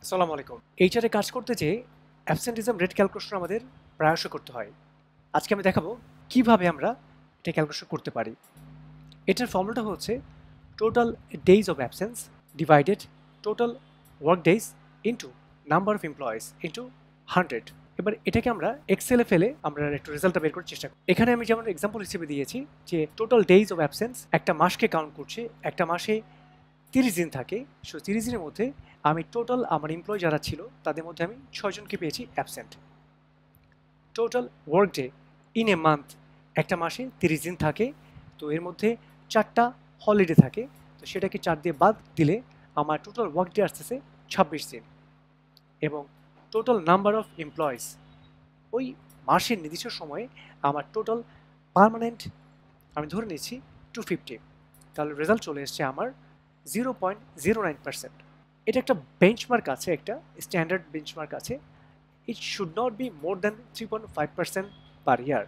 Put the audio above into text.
আসসালামু আলাইকুম। এইচআরে কাজ করতে যেয়ে অ্যাবসেন্টিজম রেট ক্যালকুলেশন আমাদের প্রায়শই করতে হয়। আজকে আমি দেখাবো কিভাবে আমরা এটা ক্যালকুলেশন করতে পারি। এটার ফর্মুলাটা হচ্ছে total days of absence divided total work days into number of employees into 100। এবার এটাকে আমরা এক্সেলে ফেলে আমরা একটু রেজাল্টটা বের করার চেষ্টা করি। এখানে আমি যেমন এক্সাম্পল হিসেবে দিয়েছি যে টোটাল ডেইজ অফ অ্যাবসেন্স একটা মাসকে কাউন্ট করছে। একটা মাসে 30 দিন থাকে। সো 30 দিনের মধ্যে আমি টোটাল আমার এমপ্লয়ি যারা ছিল তাদের মধ্যে আমি 6 জনকে পেয়েছি absent. Total work day in a month, একটা মাসে 30 দিন থাকে, তো এর মধ্যে 4টা হলিডে থাকে, তো সেটাকে 4 দিয়ে বাদ দিলে আমার টোটাল ওয়ার্ক ডে আসতেছে 26 দিন। এবং টোটাল নাম্বার অফ এমপ্লয়িজ, ওই মাসের নির্দিষ্ট সময়ে আমার টোটাল পার্মানেন্ট আমি ধরে নিচ্ছি 250। তাহলে রেজাল্ট চলে এসছে আমার 0.09%। এটা একটা বেঞ্চমার্ক আছে, একটা স্ট্যান্ডার্ড বেঞ্চমার্ক আছে। It should not be more than 3.5% per year.